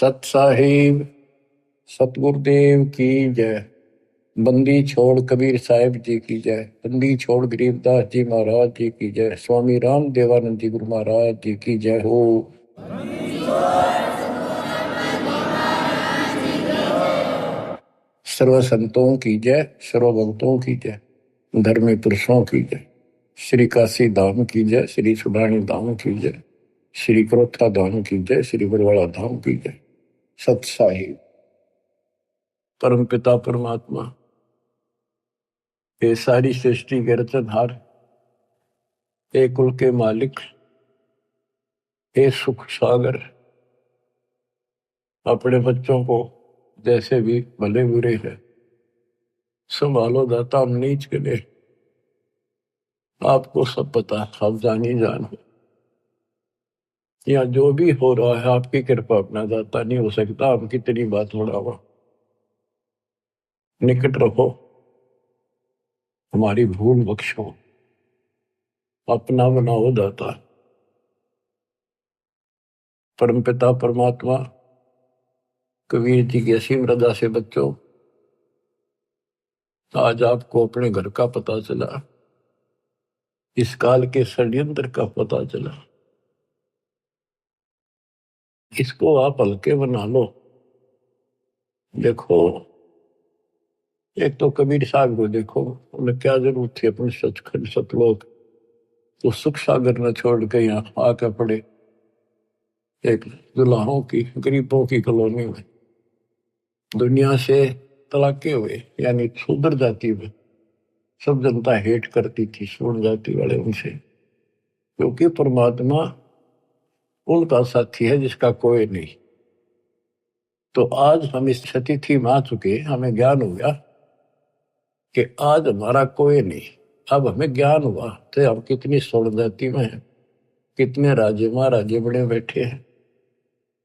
सत साहिब सतगुरुदेव की जय। बंदी छोड़ कबीर साहिब जी की जय। बंदी छोड़ गरीबदास जी महाराज जी की जय। स्वामी राम देवानंद जी गुरु महाराज जी की जय हो। सर्व संतों की जय, सर्व भक्तों की जय, धर्मी पुरुषों की जय। श्री काशी धाम की जय, श्री सुडानी धाम की जय, श्री क्रोथा धाम की जय, श्री बरवाड़ा धाम की जय। सत साहिब परम पिता परमात्मा, ये सारी सृष्टि के रचनहार, हे कुल के मालिक, हे सुख सागर, अपने बच्चों को जैसे भी भले बुरे है संभालो दाता। हम नीच के लिए आपको सब पता, आप जानी जान हो। या जो भी हो रहा है आपकी कृपा, अपना दाता नहीं हो सकता। हम कितनी बात बढ़ावा, निकट रहो, हमारी भूल बख्शो, अपना बनाओ दाता। परमपिता परमात्मा, कबीर जी की असीम रजा से बच्चों, आज आपको अपने घर का पता चला, इस काल के षड्यंत्र का पता चला। इसको आप हल्के बना लो। देखो, एक तो कबीर साहब को देखो, उन्हें क्या जरूरत थी अपने सचखंड सतलोक तो सुख सागर न छोड़ के यहाँ आके पड़े एक दुल्हाओं की, गरीबों की कॉलोनी में। दुनिया से तलाके हुए, यानी शूद्र जाति में सब जनता हेट करती थी शूद्र जाति वाले उनसे, क्योंकि परमात्मा उनका साथी है जिसका कोई नहीं। तो आज हम इस स्थिति में आ चुके, हमें ज्ञान हो गया कि आज हमारा कोई नहीं। अब हमें ज्ञान हुआ तो हम कितनी स्वर्ण जाति में हैं, कितने राजे महाराजे बड़े बैठे हैं।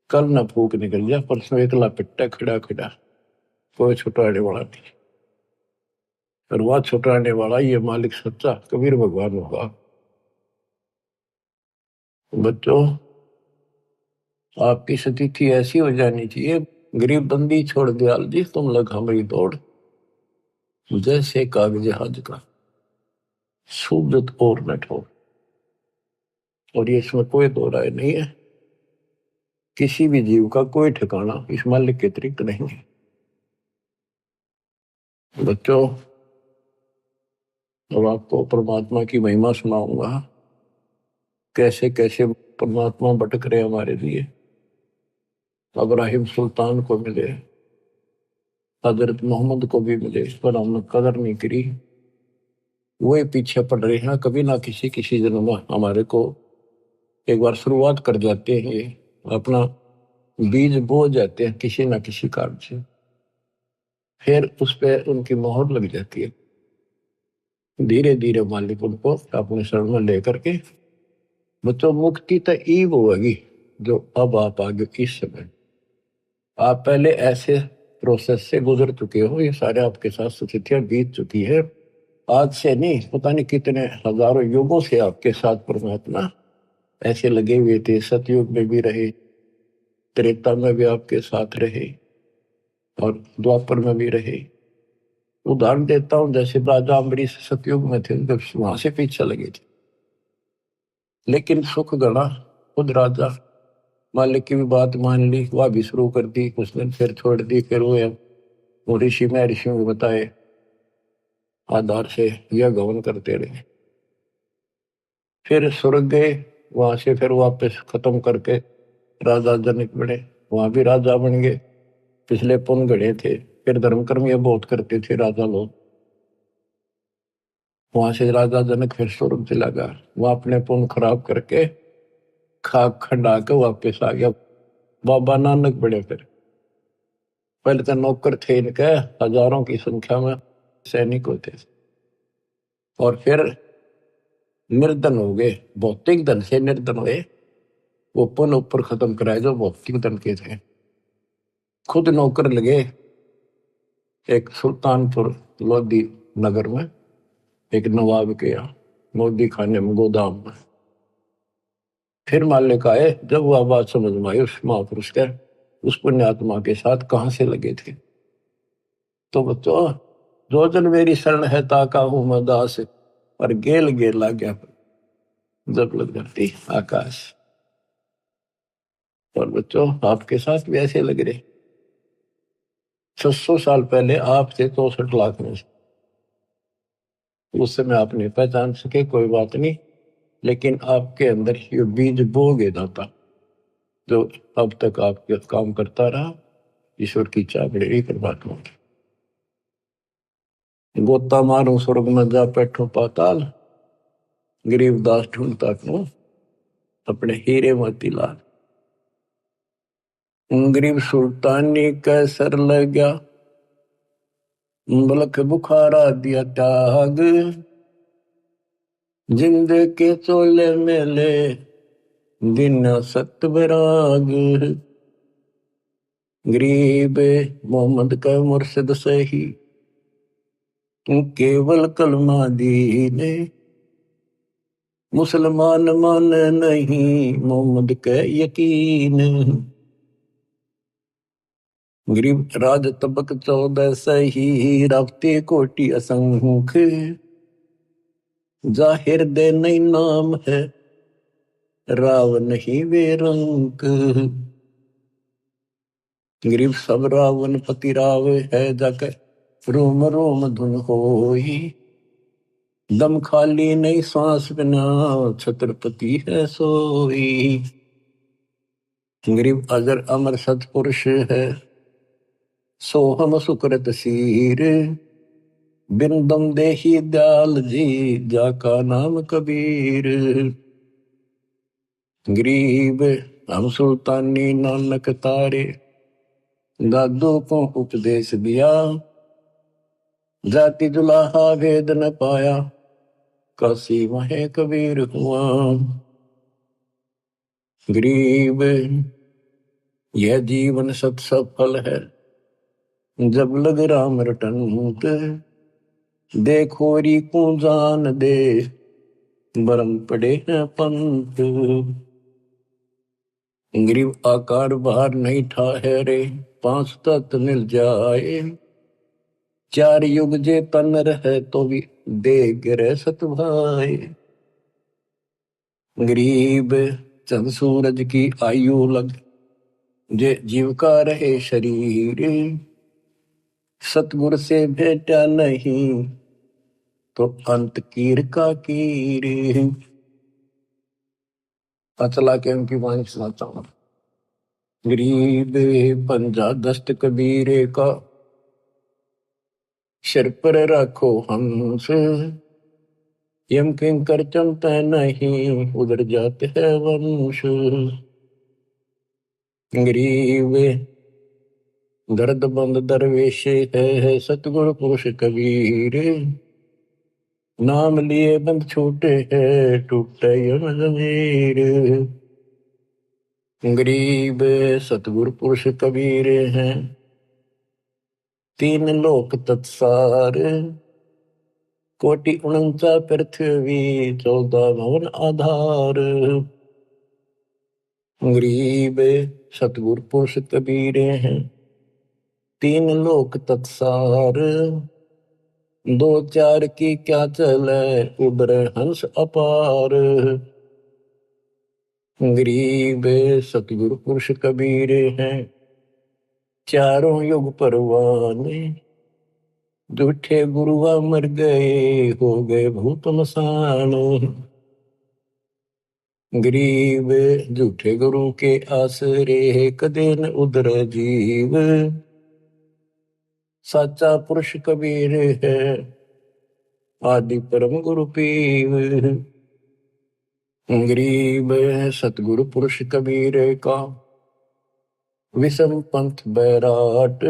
कल न फूक निकल जा, परसों एकला पिट्टा खड़ा खड़ा, कोई छुटाने वाला नहीं। और वह छुटाने वाला ये मालिक सच्चा कबीर भगवान होगा। बच्चों, आपकी स्थिति ऐसी हो जानी चाहिए, गरीब बंदी छोड़ दयाल जी तुम लग हमारी दौड़, जैसे कागज हज का सूजत और न ठोर। और ये इसमें कोई दो राय नहीं है, किसी भी जीव का कोई ठिकाना इस मालिक के अतिरिक्त नहीं है। बच्चों, अब आपको परमात्मा की महिमा सुनाऊंगा, कैसे कैसे परमात्मा भटक रहे हमारे लिए। इब्राहिम सुल्तान को मिले, हजरत मोहम्मद को भी मिले, पर हमने कदर नहीं करी। वही पीछे पड़ रहे हैं, कभी ना किसी किसी जन्म में हमारे को एक बार शुरुआत कर जाते हैं, ये अपना बीज बो जाते हैं किसी ना किसी कारण से, फिर उस पर उनकी मोहर लग जाती है। धीरे धीरे मालिक उनको अपने शरण में लेकर के, बच्चों मुक्ति तो ईब होगी जो अब आप आगे इस समय, आप पहले ऐसे प्रोसेस से गुजर चुके हो, ये सारे आपके साथ स्थितियां बीत चुकी है। आज से नहीं, पता नहीं कितने हजारों युगों से आपके साथ परमात्मा ऐसे लगे हुए थे। सतयुग में भी रहे, त्रेता में भी आपके साथ रहे, और द्वापर में भी रहे। उदाहरण देता हूं, जैसे राजा अम्बरीश सतयुग में थे, जब वहां से पीछे लगे थे, लेकिन सुख गणा खुद राजा मालिक की भी बात मान ली, वह भी शुरू कर दी, कुछ दिन फिर छोड़ दी। फिर वो ऋषि में ऋषियों को बताए आधार से यह गवन करते रहे। फिर स्वर्ग गए, वहां से फिर वापस खत्म करके राजा जनक बने, वहां भी राजा बन गए। पिछले पुण्य गढ़े थे, फिर धर्म कर्म ये बहुत करते थे राजा लोग। वहां से राजा जनक फिर स्वर्ग चला गया, वहां अपने पुण्य खराब करके खाक खंडा के वापस आ गया। बाबा नानक बड़े, फिर पहले तो नौकर थे इनके हजारों की संख्या में, सैनिक होते थे, और फिर निर्धन हो गए, भौतिक धन से निर्धन हुए। वो पुण्य ऊपर खत्म कराए जो भौतिक धन के थे। खुद नौकर लगे एक सुल्तानपुर लोधी नगर में, एक नवाब के यहाँ मोदी खाने में, गोदाम में। फिर मालिक आए, जब वह बात समझ में आई उस महापुरुष के, उस पुण्यात्मा के साथ कहां से लगे थे। तो बच्चों, जो जन मेरी शरण है ताका हूं मैं दास, और गेल गेल ला गया जब लग धरती आकाश। और बच्चों, आपके साथ भी ऐसे लग रहे। 600 साल पहले आप थे 64 लाख में से, उस समय आप नहीं पहचान सके, कोई बात नहीं, लेकिन आपके अंदर ये बीज बो गए दाता, जो अब तक आपके काम करता रहा। ईश्वर की चाह बड़ी परमात्मा की। गोता मारूं स्वर्ग में जा बैठो पाताल, गरीब दास ढूंढता क्यों अपने हीरे मोती लाल। गरीब सुल्तानी कैसर लग गया, बलक बुखारा दिया त्याग, जिंद के चोले मेले दिन सत विराग। गरीब मोहम्मद का मुर्शिद सही, केवल कलमा दीने, मुसलमान मान नहीं मोहम्मद के यकीन। गरीब राज तबक 14 सही, रावते कोटि असंख्य, जाहिर दे नहीं नाम है, राव नहीं वे रंक। गरीब सब रावण पति राव है, जाकर रोम रोम धुन होई, दम खाली नहीं सांस बिना, छत्रपति है सोई। गरीब अजर अमर सतपुरुष है, सोहम सुकृत सीर, बिन दम देही दयाल जी, जाका नाम कबीर। गरीब हम सुल्तानी नानक तारे, दादू को उपदेश दिया, जाति जुलाहा भेद न पाया, काशी वहे कबीर हुआ। गरीब यह जीवन सत सफल है, जब लग राम रटंत, देखोरी को जान दे, बरम पड़े हैं पंत। गरीब आकार बाहर नहीं ठहरे, 5 तत्व मिल जाए, 4 युग जे तन रहे तो भी दे गिरे सत भाई। गरीब चंद सूरज की आयु लग, जे जीव का रहे शरीर, सतगुर से भेटा नहीं तो अंत कीर का कीर। चला के उनकी वाणी सुनाता हूं। गरीब पंजा दस्त कबीरे का, सिर पर रखो हंस, यम किंकर चमते नहीं, उधर जाते हैं वंश। गरीब दर्द बंद दरवेश है, सतगुरु पुरुष कबीर, नाम लिए बंद छूटे है, टूटे यम जमीर। गरीब सतगुरु पुरुष कबीर हैं, 3 लोक तत्सार, कोटि 49 पृथ्वी, 14 भवन आधार। गरीब सतगुरु पुरुष कबीर हैं, 3 लोक तत्सार, 2 4 की क्या चले, उबरे हंस अपार। गरीब सतगुरु पुरुष कबीर हैं, चारों युग परवाने, झूठे गुरुआ मर गए, हो गए भूत मसान। गरीब झूठे गुरु के आसरे, कदे न उधर जीव, साचा पुरुष कबीर है, आदि परम गुरु पीव। गरीब सतगुरु पुरुष कबीर का, विषम पंथ बैराट,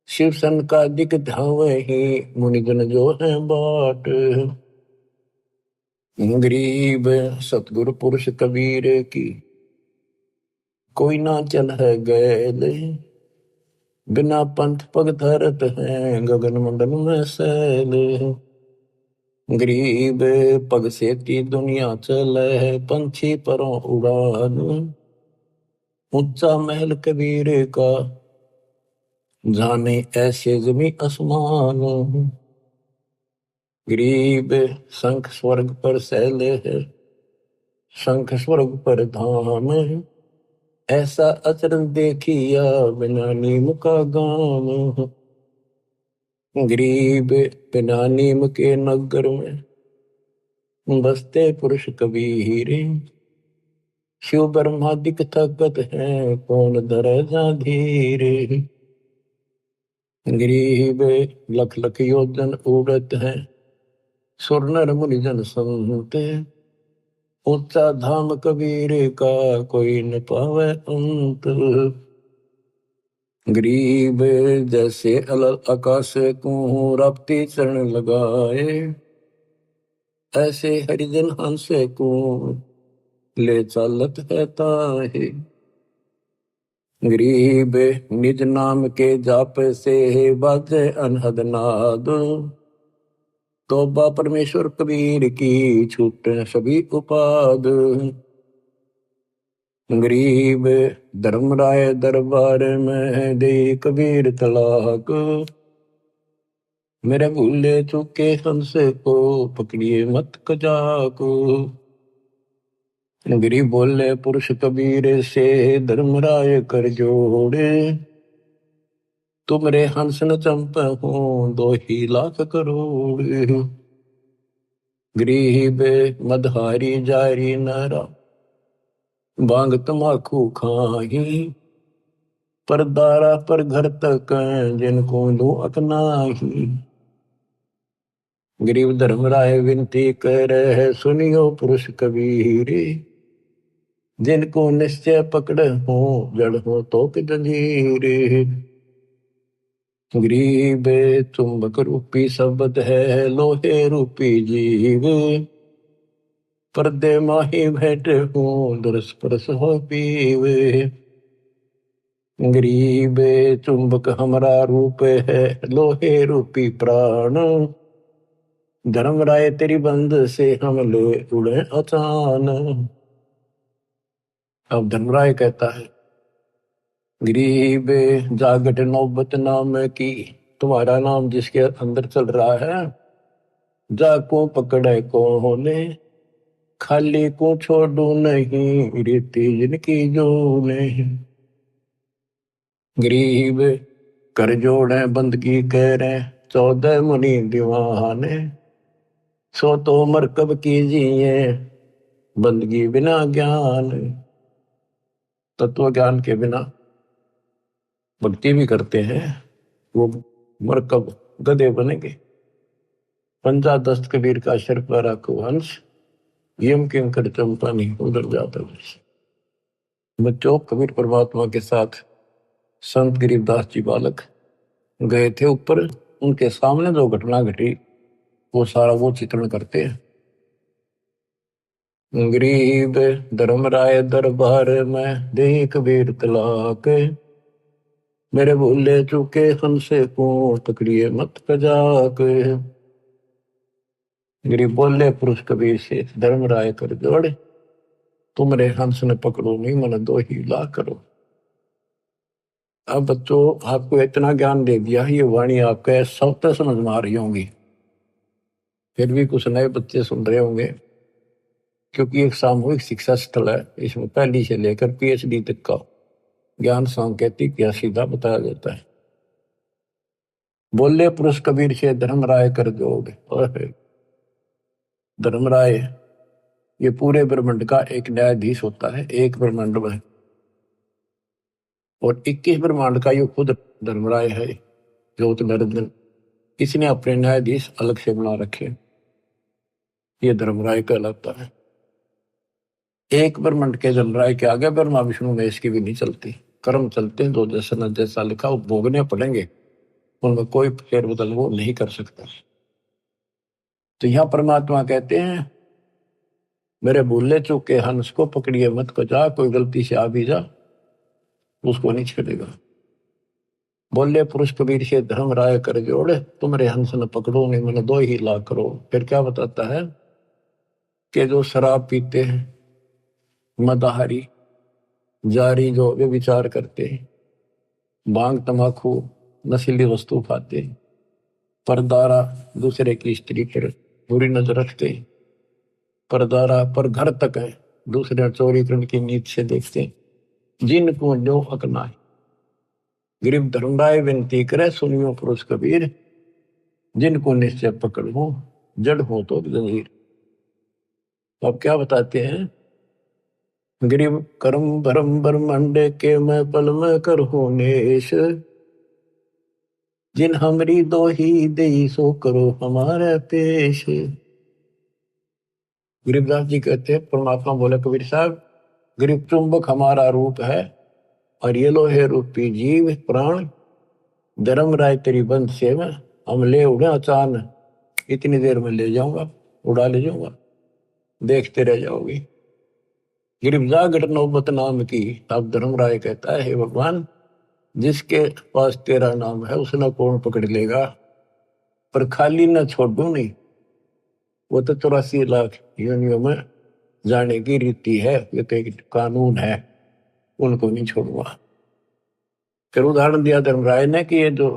शिव सन का दिक धावही, मुनिजन जो है बाट। गरीब सतगुरु पुरुष कबीर की, कोई ना चल है गैल, बिना पंथ पग धरत है, गगन मंडल में सैल। गरीब पग से की दुनिया चले है, पंछी परों उड़ान, ऊंचा महल कबीर का, जाने ऐसे जमी आसमान। गरीब शंख स्वर्ग पर सैले है, शंख स्वर्ग पर धाम। ऐसा अचरज देखिया, बिना नीम का गाम। गरीब बिना नीम के नगर में, बसते पुरुष कबीर। शिव ब्रह्मादिक थकत है, कौन धरे जा धीर। गरीब लख लख योजन उड़त है, सुर नर मुनिजन संत। ऊंचा धाम कबीर का, कोई न पावे अंत। गरीब जैसे अलल आकाश को, रपती चरण लगाए। ऐसे हरिजन हंस को, ले चालत है ताहे। गरीब निज नाम के जाप से, बाजे अनहद नाद। तौबा परमेश्वर कबीर की, छूटे सभी उपाद। गरीब धर्मराय दरबार में, दे कबीर तलाक। मेरे भूले चूके हंस को, पकड़िए मत कजाक। गरीब बोले पुरुष कबीर से, धर्मराय कर जोड़े। तुमरे हंस न चंप हो, 2 ही लाख करोड़। गरीब मदहारी जारी नरा, बांग तमाकू खाही। पर दारा पर घर तक, जिनको दो अकनाही। गरीब धर्मराय विनती करे, सुनियो पुरुष कबीर। जिनको निश्चय पकड़ हो, जड़ हो तो कि जंजीर। गरीब चुंबक रूपी शब्द है, लोहे रूपी जीव। पर्दे माही बैठे हो, दुरस्पर्श हो पीव। गरीब चुंबक हमारा रूप है, लोहे रूपी प्राण। धर्मराय तेरी बंद से, हम ले उड़े अचान। अब धर्मराय कहता है, गरीब जागट नौबत नाम की, तुम्हारा नाम जिसके अंदर चल रहा है। जाको पकड़े कौन, खाली को छोड़ू नहीं, रीति जिनकी जो नहीं। गरीब कर जोड़े बंदगी करे, 14 मुनि दीवाने। सो तो मरकब कीजिए, बंदगी बिना ज्ञान। तत्व ज्ञान के बिना भक्ति भी करते हैं, वो मरकब गधे बनेंगे। पंजा दस्त कबीर का शर पर रखो हंस, यम किंकर चंपा नहीं उधर जाता। बच्चों, कबीर परमात्मा के साथ संत गरीबदास जी बालक गए थे ऊपर। उनके सामने जो घटना घटी, वो सारा वो चित्रण करते हैं। गरीब धर्मराय दरबार में, दे कबीर तलाक। मेरे भूले चूके हमसे को, तकड़िए मत कजाक। गरीब बोले पुरुष कबीर से, धर्मराय कर जोड़े। तुमरे हंस ने पकड़ो नहीं, मन 2 ही लाख करो। अब बच्चों, आपको इतना ज्ञान दे दिया, ये वाणी आपके सब तक समझ में आ रही होंगी। फिर भी कुछ नए बच्चे सुन रहे होंगे, क्योंकि एक सामूहिक शिक्षा स्थल है। इसमें पहली से लेकर PhD तक का ज्ञान सांकेतिक या सीधा बताया जाता है। बोले पुरुष कबीर से, धर्मराय कर जोड़। धर्मराय ये पूरे ब्रह्मांड का एक न्यायाधीश होता है, एक ब्रह्मांड में। और 21 ब्रह्मांड का ये खुद धर्मराय है, ज्योत नरेंद्र। इसने अपने न्यायाधीश अलग से बना रखे, ये धर्मराय कहलाता है। एक ब्रह्मांड के धर्मराय के आगे ब्रह्मा विष्णु में इसकी भी नहीं चलती। कर्म चलते हैं, जो जैसा न जैसा लिखा वो भोगने पड़ेंगे, उनमें कोई फेर बदल वो नहीं कर सकता। तो यहां परमात्मा कहते हैं, मेरे भूले चूके हंस को पकड़िए मत कजा। कोई गलती से आ भी जा, उसको नहीं छेड़ेगा। बोले पुरुष कबीर से, धर्मराय कर जोड़े। तुमरे हंस न पकड़ो नहीं, मैंने 2 ही लाख करो। फिर क्या बताता है कि जो शराब पीते हैं, मदाहारी, जारी जो वे विचार करते, भांग तमाकू नशीली वस्तु खाते, परदारा दूसरे की स्त्री पर बुरी नजर रखते, परदारा पर घर तक है दूसरे चोरी करने की नीत से देखते, जिनको जो हक ना है। गरीब धर्मराय विनती करे सुनियो पुरुष कबीर, जिनको निश्चय पकड़ हो जड़ हो तो जंजीर। अब क्या बताते हैं, गरीब कर्म भरम ब्रह्मांड के मैं पल में कर हो नेश, जिन हमरी दो ही दे सो करो हमारे पेश। गरीबदास जी कहते हैं, परमात्मा बोले कबीर साहब, गरीब चुंबक हमारा रूप है और ये लो है रूपी जीव प्राण, धर्म राय तेरी बंद से में हम ले उड़े अचानक, इतनी देर में ले जाऊंगा, उड़ा ले जाऊंगा, देखते रह जाओगे। गिरफ्तार घट नौबत नाम की। अब धर्मराय कहता है, हे भगवान, जिसके पास तेरा नाम है उसने कौन पकड़ लेगा, पर खाली ना छोड़ू नहीं, वो तो 84 लाख योनियों में जाने की रीति है, ये तो एक कानून है, उनको नहीं छोड़ूंगा। फिर उदाहरण दिया धर्मराय ने कि ये जो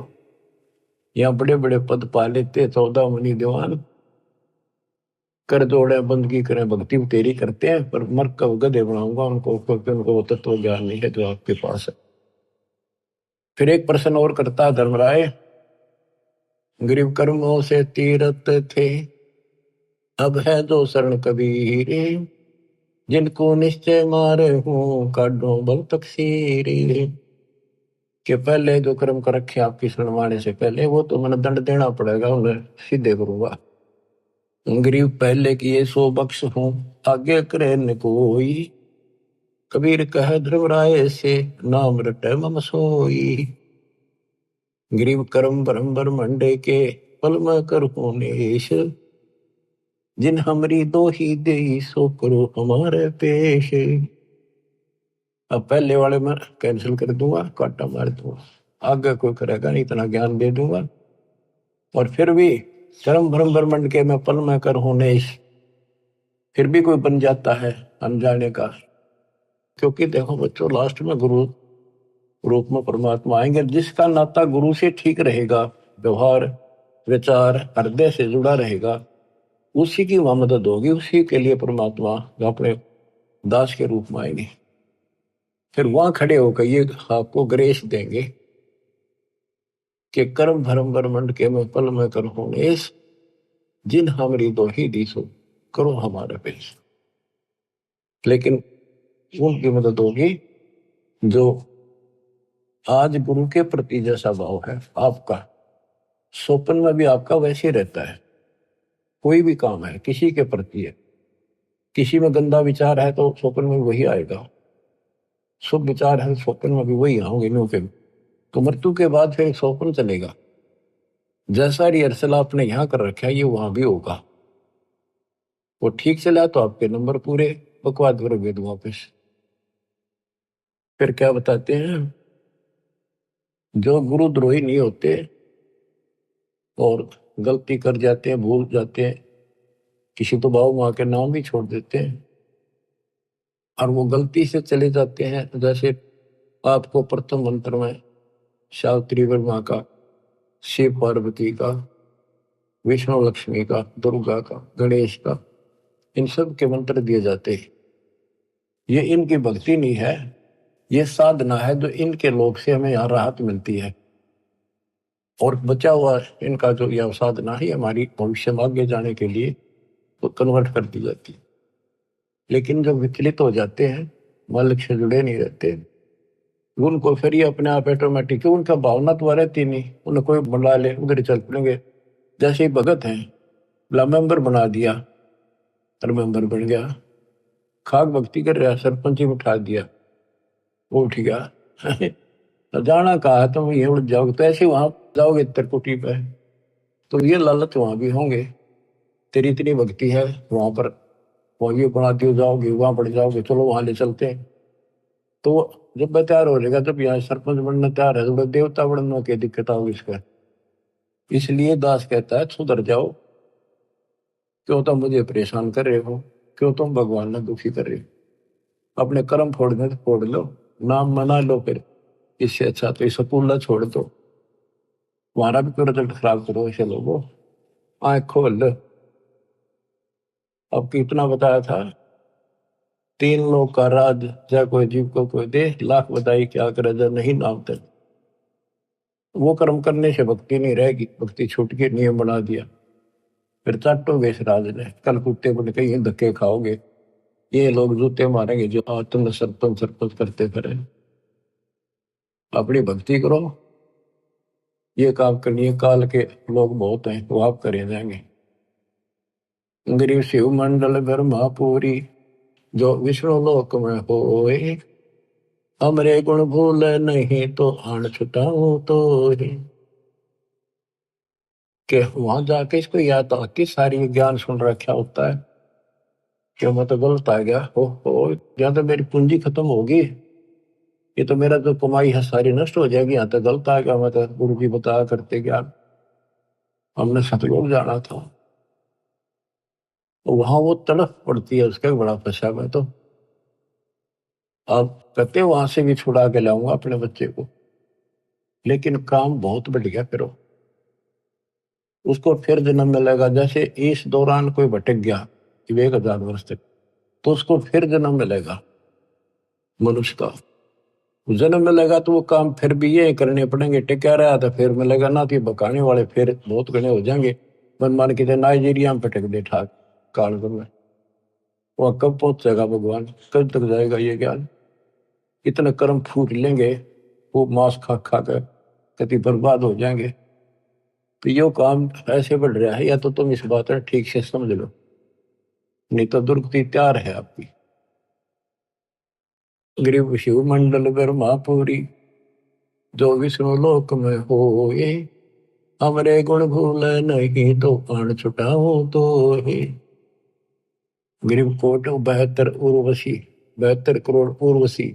यहाँ बड़े बड़े पद पा लेते 14 मुनि दीवान, कर जोड़े बंदगी करें भक्ति तेरी करते हैं, पर मर कब गधे बनाऊंगा उनको, क्योंकि उनको तत्व ज्ञान नहीं है जो आपके पास है। फिर एक प्रश्न और करता धर्मराय, गरीब कर्मों से तीरथ थे, अब है जो शरण कबीर, जिनको निश्चय मारे हूं काढो बल तकसीर। कि पहले जो कर्म कर रखे आपकी शरण माने से पहले, वो तो मैंने दंड देना पड़ेगा, उन्हें सीधे करूंगा। गरीब पहले किए सो बख्श हूं, आगे करे न कोई, कबीर कह धर्मराय से नाम रटे मम सोई। गरीब कर्म ब्रह्म ब्रह्मंडे के पल में कर नेश, जिन हमरी दो ही दे सो करो हमारे पेश। अब पहले वाले में कैंसिल कर दूंगा, काटा मार दूंगा, आगे कोई करेगा नहीं, इतना ज्ञान दे दूंगा। और फिर भी कर्म ब्रह्म ब्रह्मंड के मैं पल में कर नेश, फिर भी कोई बन जाता है अनजाने का। क्योंकि देखो बच्चों, लास्ट में गुरु रूप में परमात्मा आएंगे, जिसका नाता गुरु से ठीक रहेगा, व्यवहार विचार हृदय से जुड़ा रहेगा, उसी की वहां मदद होगी, उसी के लिए परमात्मा अपने दास के रूप में आएंगे। फिर वहां खड़े होकर ये आपको ग्रेस देंगे कि कर्म धर्म ब्रह्मंड के में पल में कर नेश, जिन हमरी दो ही दिसो करो हमारे पेश। लेकिन उनकी मदद होगी जो आज गुरु के प्रति जैसा भाव है आपका, स्वप्न में भी आपका वैसे रहता है। कोई भी काम है किसी के प्रति है, किसी में गंदा विचार है तो स्वप्न में वही आएगा, शुभ विचार है स्वप्न में भी वही आओगे के। तो मृत्यु के बाद फिर स्वप्न चलेगा, जैसा रिहर्सल आपने यहाँ कर रखा है ये वहां भी होगा। वो ठीक चला तो आपके नंबर पूरे, बकवाद करोगे वापस। फिर क्या बताते हैं, जो गुरुद्रोही नहीं होते और गलती कर जाते हैं, भूल जाते हैं, किसी तो बाबू माँ के नाम भी छोड़ देते हैं और वो गलती से चले जाते हैं, जैसे आपको प्रथम मंत्र में सावित्री वर्मा का, शिव पार्वती का, विष्णु लक्ष्मी का, दुर्गा का, गणेश का, इन सब के मंत्र दिए जाते हैं। ये इनकी भक्ति नहीं है, ये साधना है जो इनके लोग से हमें यहाँ राहत मिलती है। और बचा हुआ इनका जो यह साधना है हमारी भविष्य में आगे जाने के लिए तो कन्वर्ट कर दी जाती है। लेकिन जब विचलित हो जाते हैं, मालिक से जुड़े नहीं रहते, उनको फिर ये अपने आप ऑटोमेटिक, उनका भावना तो रहती नहीं, उन्हें कोई बुला ले उधर चल पड़ेंगे। जैसे ही भगत हैं, मेंबर बना दिया और मेंबर बन गया, खाक भक्ति कर रहा, सरपंच ही उठा दिया, वो उठ गया तो जाना कहा तुम ये उड़ जाओगे, तो ऐसे वहां जाओगे त्रिकुटी पे, तो ये लालच वहां भी होंगे, तेरी इतनी भक्ति है वहां पर, वहां ये बना दियो, जाओगे वहां पड़ जाओगे, चलो वहां ले चलते हैं। तो जब मैं तैयार हो जाएगा, जब यहाँ सरपंच बनना तैयार है, तो देवता बनने की दिक्कत होगी इसका। इसलिए दास कहता है सुधर जाओ, क्यों तुम मुझे परेशान कर रहे हो, क्यों तुम भगवान ने दुखी कर रहे हो, अपने कर्म फोड़ने तो फोड़ लो, नाम मना लो, फिर इससे अच्छा तो स्कूल छोड़ दो, तुम्हारा भी तो रिजल्ट खराब करो ऐसे लोगों, आँख खोल लो। अब कितना बताया था, 3 लोग का राज, चाहे कोई जीव को कोई दे, लाख बताई क्या करे जब नहीं नाम तक। वो कर्म करने से भक्ति नहीं रहेगी, भक्ति छूट के नियम बना दिया, फिर चाटोगे इस राज ने, कल कुत्ते बन के ये धक्के खाओगे, ये लोग जूते मारेंगे जो आज तुमने सरपंच सरपंच करते फिरे। अपनी भक्ति करो, ये काम करनी है, काल के लोग बहुत हैं वो आप करे जाएंगे। गरीब शिव मंडल ब्रह्मापुरी, जो विष्णु लोक में होए, हमरे गुण भूल नहीं तो आन छुटाऊं तो ही। कि वहां जाके इसको याद आती सारी ज्ञान सुन रखा होता है कि मैं तो गलत आ गया, हो या तो मेरी पूंजी खत्म होगी, ये तो मेरा जो कमाई है सारी नष्ट हो जाएगी, यहाँ तो गलत आ गया, मैं तो गुरु जी बताया करते ज्ञान, हमने सतलोक जाना था। तो वहां वो तड़फ पड़ती है उसका बड़ा पश्चात है। तो अब कहते वहां से भी छुड़ा के लाऊंगा अपने बच्चे को, लेकिन काम बहुत बढ़ गया, फिर उसको फिर जन्म मिलेगा। जैसे इस दौरान कोई भटक गया 1000 वर्ष तक, तो उसको फिर जन्म मिलेगा मनुष्य का, जन्म मिलेगा तो वो काम फिर भी ये करने पड़ेंगे, टिका रहा था फिर मिलेगा ना, तो बकाने वाले फिर बहुत घने हो जाएंगे। मन मान के नाइजीरिया में भटक दे ठाक काल में, वह कब पहुंचेगा भगवान, कब तक जाएगा ये ज्ञान, इतने कर्म फूट लेंगे, वो मांस खा खा कर कति बर्बाद हो जाएंगे। तो यो काम ऐसे बढ़ रहा है, या तो तुम इस बात को ठीक से समझ लो, नहीं तो दुर्गति तैयार है आपकी। गरीब शिव मंडल ब्रह्मापुरी, जो विष्णु लोक में हो ये, हमरे गुण भूल नहीं तो प्राण छुटाओ तो ही। गरीब कोट 72 उर्वशी, 72 करोड़ उर्वशी,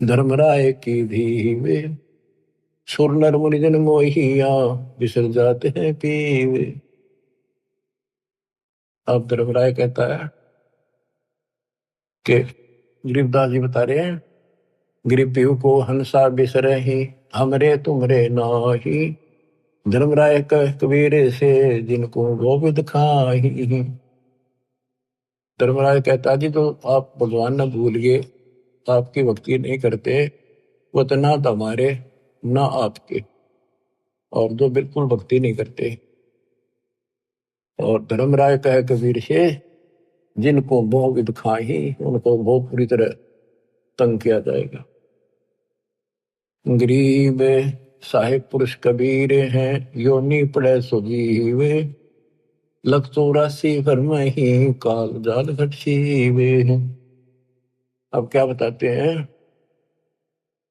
धर्मराय की धीवे, सुर नर मुनि जन मोहिया, बिसर जाते हैं पीवे। अब धर्मराय कहता है कि गरीबदास जी बता रहे हैं, गरीब पीव को हंसा बिसरे ही, हमरे तुमरे नाही, धर्मराय कह कबीर से जिनको गोविंद खाही। धर्मराय कहता जी तो आप भगवान न भूल गए, आपकी भक्ति नहीं करते, वो तो ना तो हमारे ना आपके, और जो बिल्कुल भक्ति नहीं करते। और धर्मराय कह कबीर से जिनको भोग विद खाही, उनको बहुत पूरी तरह तंग किया जाएगा। गरीब साहिब पुरुष कबीर हैं, योनि पड़े सुजीवे, 184 घर में ही काल जाल घट सीवे। अब क्या बताते हैं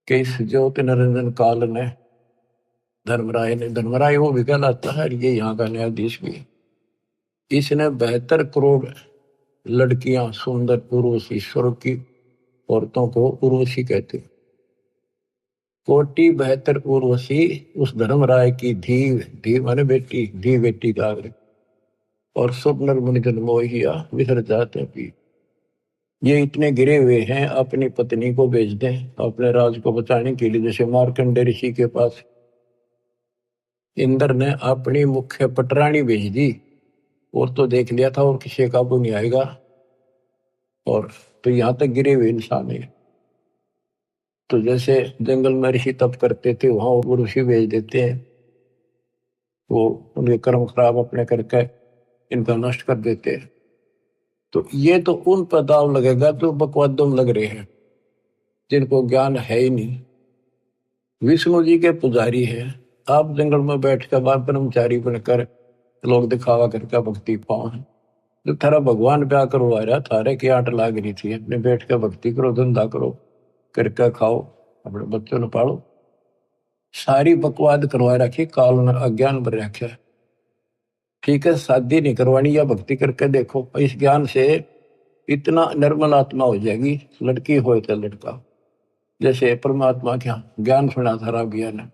कि इस ज्योति निरंजन काल ने धर्मराय वो भी कहलाता है, ये यहाँ का न्यायाधीश भी, इसने 72 करोड़ लड़कियां सुंदर उर्वशी, स्वर्ग की औरतों को उर्वशी कहते, कोटि 72 उर्वशी उस धर्मराय की धी माने बेटी, धी बेटी का आग्रह, और सब नर मुनि जन मोहिया विसर जाते पी। ये इतने गिरे हुए हैं, अपनी पत्नी को भेज दें अपने राज को बचाने के लिए। जैसे मार्कंडे ऋषि के पास इंद्र ने अपनी मुख्य पटरानी भेज दी, और तो देख लिया था और किसी काबू नहीं आएगा, और तो यहां तक गिरे हुए इंसान है। तो जैसे जंगल में ऋषि तप करते थे, वहां वो ऋषि भेज देते हैं, वो उनके कर्म खराब अपने करके इनका नष्ट कर देते हैं। तो ये तो उन पर दाव लगेगा जो बकवादों में लग रहे हैं, जिनको ज्ञान है ही नहीं। विष्णु जी के पुजारी है, आप जंगल में बैठकर बार ब्रह्मचारी बनकर लोग दिखावा करके भक्ति पाओ। जो थारा भगवान ब्याह करवा रहा, थारे की आंट लाग रही थी, अपने बैठ कर भक्ति करो, धंधा करो, करके खाओ, अपने बच्चों ने पालो। सारी बकवाद करवा रखी, काल ने अज्ञान भर रखा। ठीक है, शादी नहीं करवानी, या भक्ति करके देखो, इस ज्ञान से इतना निर्मल आत्मा हो जाएगी, लड़की हो तो लड़का। जैसे परमात्मा क्या ज्ञान सुना था राव ज्ञान,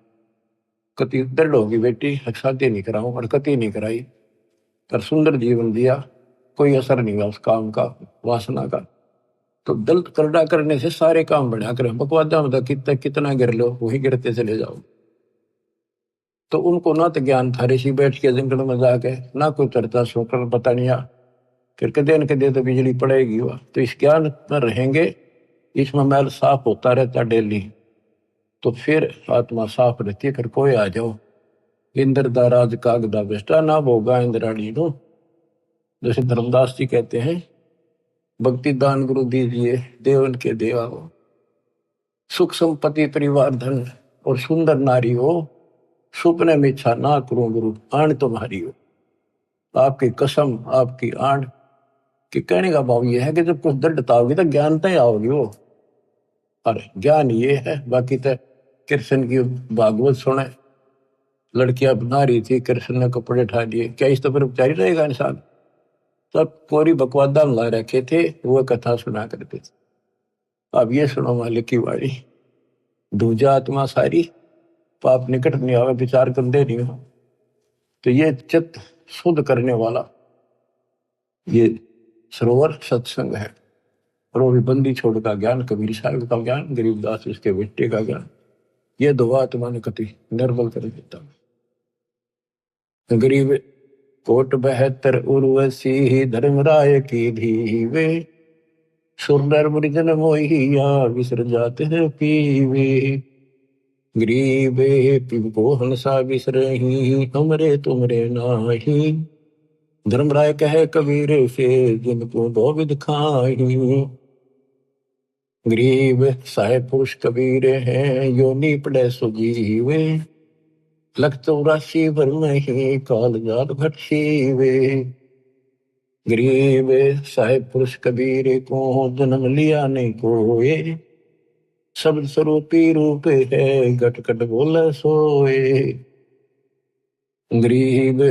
कति दृढ़ होगी बेटी, शादी नहीं कराऊं, और कति नहीं कराई, पर सुंदर जीवन दिया, कोई असर नहीं हुआ उस काम का, वासना का। तो दिल करड़ा करने से सारे काम बढ़िया करें। बकवादा में तो कितना गिर लो वही गिरते चले जाओ। तो उनको ना तो ज्ञान था, ऋषि बैठ के जंगल में जाके ना कोई चर्चा सुनकर पता नहीं आ, फिर कदे न कदे तो बिजली पड़ेगी वह। तो इस ज्ञान में रहेंगे, इसमें मैल साफ होता रहता डेली, तो फिर आत्मा साफ रहती है। फिर कोई आ जाओ इंद्र दा राज कागदा बेस्टा ना भोगा इंद्राणी नो। जैसे धर्मदास जी कहते हैं, भक्ति दान गुरु दीजिए देवन के देवा हो, सुख संपत्ति परिवार धन और सुंदर नारी हो, सुपने में इच्छा ना करूं गुरु आण तुम्हारी हो। आपकी कसम आपकी आण कि कहने का भाव ये है कि जब कुछ दृढ़ता होगी तो ज्ञान तय आओगी वो। अरे ज्ञान ये है, बाकी तो कृष्ण की भागवत सुने, लड़कियां बना रही थी, कृष्ण ने कपड़े उठा दिए, क्या इस तो पर उपचारी रहेगा इंसान। सब कोरी बकवादा ला रखे थे, वो कथा सुना करते थे। अब ये सुनो मालिक की वाणी, दूजा आत्मा सारी पाप निकट नहीं आवे, विचार कर दे नहीं हो। तो ये चित्त शुद्ध करने वाला ये सरोवर सत्संग है। और वो भी बंदी छोड़ का ज्ञान, कबीर साहब का ज्ञान, गरीबदास उसके बेटे का ज्ञान, ये दो आत्मा ने कति निर्बल कर देता। गरीब कोट 72 उर्वशी धर्मराय की धीवे, सुरनर मुरिजन मोहिया विसर जाते हैं पीवे। गरीबे पिंपो हंसा विसरही, हमरे तुमरे नाही, धर्मराय कहे कबीर से जिनको दो विध खाही। गरीब साहेब पुरुष कबीर हैं, योनि पड़े सुजीवे, लख 84 भर नहीं काल जात भटसीवे। गरीब साहेब पुरुष कबीर को जन्म लिया नहीं कोए, शब्द स्वरूपी रूप है घट घट बोले सोए। गरीब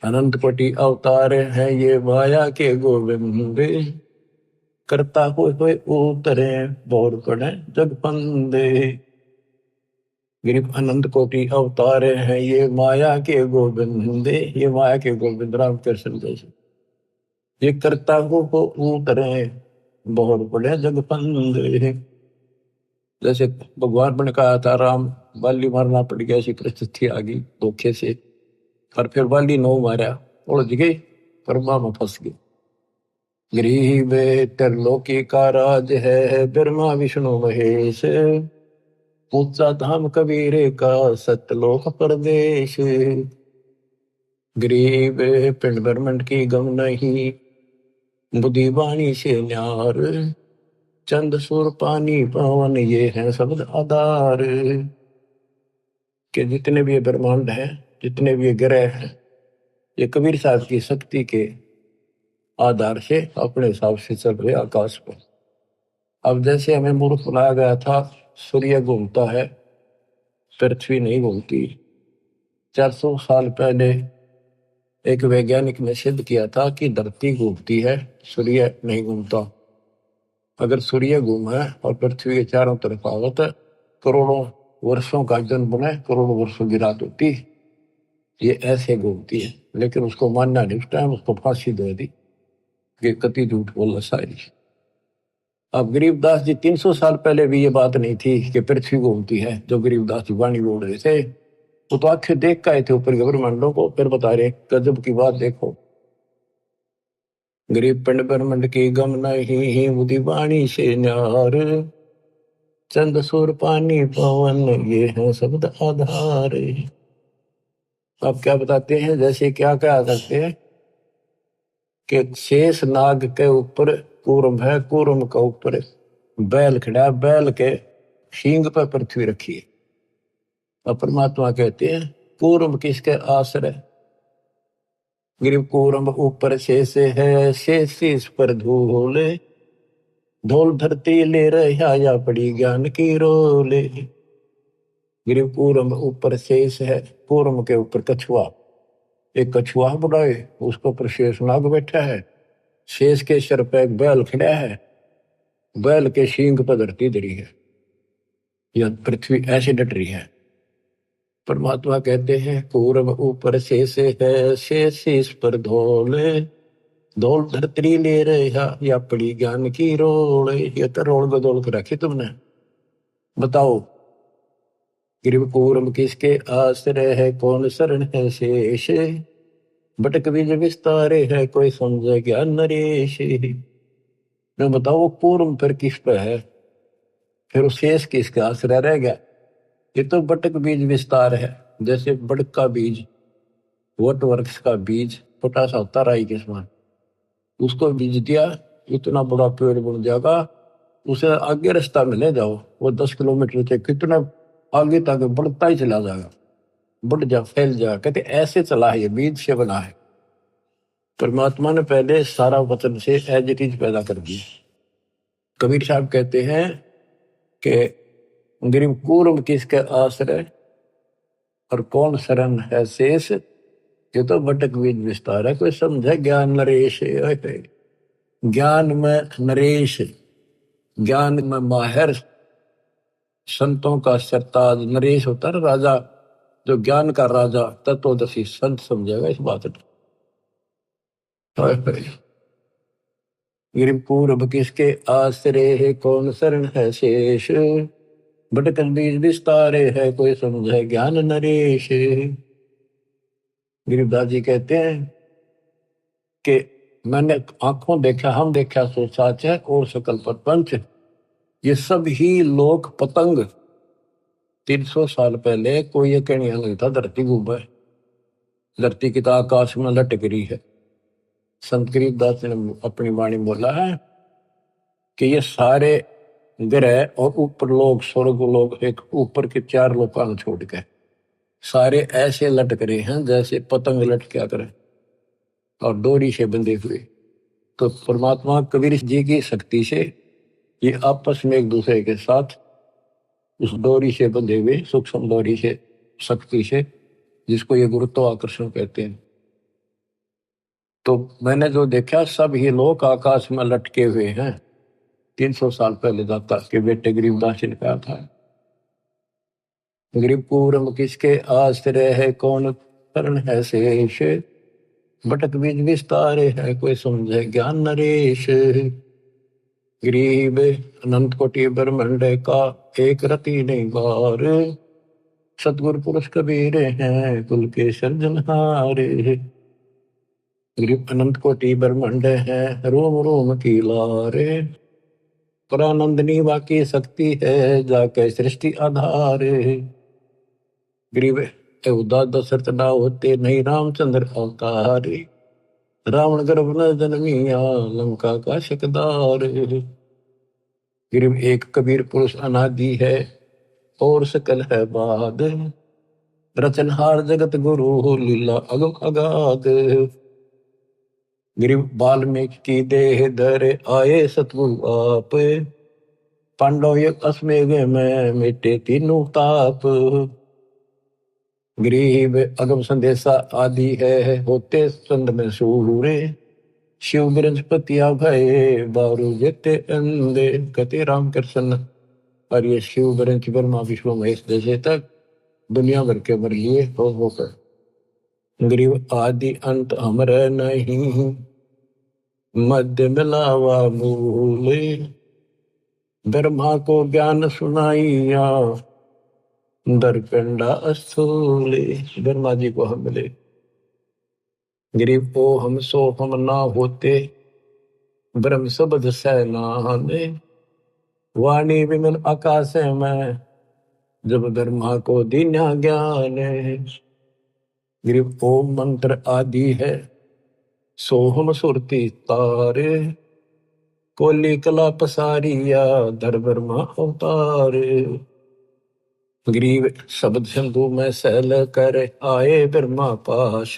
अनंत कोटि अवतार है ये माया के गोविंद, करता हुए उतरे बोर पड़े जग फंदे। गरीब अनंत कोटि अवतार है ये माया के गोविंद, ये माया के गोविंद राम कृष्ण जैसे, ये करता हो उतरे बोर पड़े जग फंदे। जैसे भगवान ने कहा था राम बाली मारना पड़ गया, ऐसी परिस्थिति आ गई धोखे से, पर फिर बाली नो मारा, उलझ गए कर्मा में फंस गए। गरीब त्रिलोकी का राज है ब्रह्मा विष्णु महेश, ऊंचा धाम कबीर का सतलोक परदेश। गरीब पिंड ब्रह्मंड की गम नहीं, बुद्धि वाणी से न्यार, चंद सुर पानी पवन ये है शब्द आधार। के जितने भी ये ब्रह्मांड है, जितने भी ये ग्रह हैं, ये कबीर साहब की शक्ति के आधार से अपने हिसाब से चल रहे आकाश पर। अब जैसे हमें मूर्ख बनाया गया था, सूर्य घूमता है पृथ्वी नहीं घूमती। 400 साल पहले एक वैज्ञानिक ने सिद्ध किया था कि धरती घूमती है, सूर्य नहीं घूमता। अगर सूर्य घूमे और पृथ्वी के चारों तरफ आवत, करोड़ों वर्षों का जन्म बने, करोड़ों वर्षों की रात होती, ये ऐसे घूमती है। लेकिन उसको मानना नहीं, उस टाइम उसको फांसी दे दी कि कति झूठ बोला सारी। अब गरीबदास जी 300 साल पहले भी ये बात नहीं थी कि पृथ्वी घूमती है, जो गरीबदास जी वाणी बोल रहे थे, वो तो आंखें देख के आए थे ऊपर के ब्रह्मांडों को, फिर बता रहे गजब की बात देखो। गरीब पिंड ब्रह्मंड की गम नहीं, बुद्धि वाणी से न्यार, चंद सुर पानी पवन ये है शब्द आधार। अब क्या बताते हैं, जैसे क्या क्या करते हैं कि शेष नाग के ऊपर कूर्म है, कूर्म के ऊपर बैल खड़ा, बैल के सींग पर पृथ्वी रखी है। और परमात्मा कहते हैं कूर्म किसके आश्रय, गरीब कूर्म ऊपर शेष है, शेष इस पर धूल, धूल धरती ले रहा या पड़ी ज्ञान की रोले। गरीब कूर्म ऊपर शेष है, कूर्म के ऊपर कछुआ, एक कछुआ बुलाए, उसके ऊपर शेष नाग बैठा है, शेष के सिर पे एक बैल खड़ा है, बैल के सींग पर धरती धरी है, यह पृथ्वी ऐसे डट रही है। परमात्मा कहते हैं कूर्म ऊपर शेष है, शेष इस पर धोले, धौल धरतरी ले रहा या पड़ी ज्ञान की रोल, ये तो रोल बदौल कर रखी तुमने। बताओ गिरिव कूर्म किसके आश्रय है, कौन शरण है शेष, भटक बीज विस्तारे है, कोई समझे ज्ञान नरेश। मैं बताओ कूर्म फिर किस पे है, फिर शेष किसके आश्रय रह गया। ये तो बटक बीज विस्तार है, जैसे बड़क का बीज, वट वृक्ष का बीज छोटा सा होता राई के समान, उसको बीज दिया इतना बड़ा पेड़ बन जाएगा, उसे आगे रास्ता में ले जाओ वो 10 किलोमीटर से कितना आगे तक बढ़ता ही चला जाएगा, बढ़ जा फैल जा। कहते ऐसे चला है, ये बीज से बना है। परमात्मा ने पहले सारा वचन से एज इट इज पैदा कर दिया। कबीर साहब कहते हैं कि गिरिव कूर्म किसके आश्रय और कौन शरण है शेष, ये तो भटक बीज विस्तार है, कोई समझे ज्ञान नरेश। ज्ञान में नरेश, ज्ञान में माहिर, संतों का सरताज। नरेश होता है राजा, जो ज्ञान का राजा तत्वदर्शी संत समझेगा इस बात को। गिरिव पूर्व किसके आश्रय है, कौन शरण है शेष, भटक बीज विस्तारे है, कोई समझे ज्ञान नरेश। गिरिवदास जी कहते हैं कि मैंने आंखों देखा, हम देखा सो साच है, और सकल प्रपंच, ये सब ही लोक पतंग। 300 साल पहले कोई ये कहने नहीं था धरती घूमे, धरती की तो आकाश में लटक रही है। संत गरीबदास ने अपनी वाणी बोला है कि ये सारे ग्रह और ऊपर लोग, स्वर्ग लोग, एक ऊपर के 4 लोकान छोड़ के सारे ऐसे लटक रहे हैं जैसे पतंग लटका करे और डोरी से बंधे हुए। तो परमात्मा कबीर जी की शक्ति से ये आपस में एक दूसरे के साथ उस डोरी से बंधे हुए, सूक्ष्म डोरी से, शक्ति से, जिसको ये गुरुत्वाकर्षण कहते हैं। तो मैंने जो देखा सब ही लोग आकाश में लटके हुए हैं। 300 साल पहले दाता के बेटे गरीबदास जी ने कहा था। गिरिव कूर्म किसके आश्रय है, कौन शरण है शेष, भटक बीज विस्तारे है, कोई समझे ज्ञान नरेश। गरीब अनंत कोटि ब्रह्मांड का एक रति नहीं बार, सतगुरु पुरुष कबीर हैं कुल के सर्जनहारे। गरीब अनंत कोटि ब्रह्मांड है, रोम रोम की लारे, परानंदनी वाकी शक्ति है, जाके सृष्टि आधार। गरीब उदा दशरथ ना होते, नहीं रामचंद्र अवतार, रावण गर्भ न जन्मिया, लंका का शकदार। गरीब एक कबीर पुरुष अनादि है, और सकल है बाद, रचनहार जगत गुरु, लीला अगम अगाध। गिरिव वाल्मीकि की देह धरे, आए सतगुरु आप, पांडव युग अश्वमेध में मिटे तीनों ताप। गरीब अगम संदेशा आदि है, होते चंद में सूरे, शिव बृहस्पतिया भये, बारू जेते अंधे। कहते रामकृष्ण और ये शिव बृहस्पति ब्रह्मा विष्णु महेश जैसे तक दुनिया भर के मर लिए होकर। गरीब आदि अंत अमर नहीं, मध्य मिलावा मूले, ब्रह्मा को ज्ञान सुनाइया, दरकंडा स्थूले। ब्रह्मा जी को हम मिले। गरीब को हम सो हम ना होते, ब्रह्म शब्द सैनाने, वाणी विमल आकाश में, जब ब्रह्मा को दीन्या ज्ञान। गरीब ओम मंत्र आदि है, सोहम सुरती तारे, कोली कला पसारिया, धर ब्रह्मा अवतार। गरीब शब्द सिंधु में सहल कर, आए ब्रह्मा पास,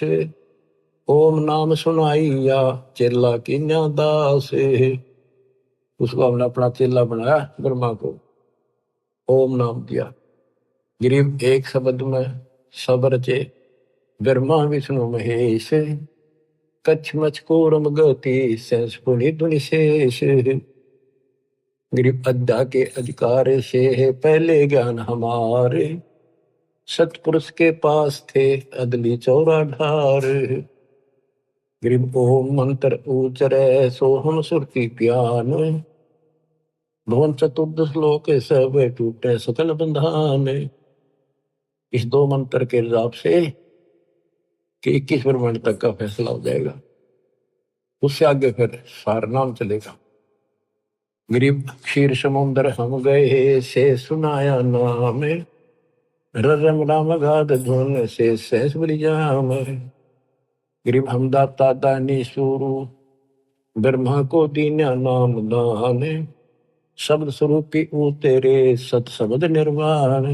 ओम नाम सुनाइया, चेला कीन्या दास। उसको हमने अपना चेला बनाया, ब्रह्मा को ओम नाम दिया। गरीब एक शब्द में सब रचे, ब्रह्मा विष्णु महेश, कच्छ मच कोरम गति, सेंस पुनि धुनि शेष। गरीब अद्धा के अधिकार से है, पहले ज्ञान हमारे, सतपुरुष के पास थे अदली चौरा ढार। गरीब ओम मंत्र उचरे सोहम सुरती प्यान, भुवन चतुर्दश लोक सब टूटे सकल बंधान। इस दो मंत्र के हिसाब से कि 21 ब्रह्मांड तक का फैसला हो जाएगा, उससे आगे फिर सार नाम चलेगा। गरीब क्षीर समुद्र हम गए से सुनाया नाम, रम राम गाद धुन से सहस बलिजाम। गरीब हम दाता दानी सुरु ब्रह्मा को दीन्या नाम दान, शब्द स्वरूपी ऊ तेरे सत शब्द निर्वाण।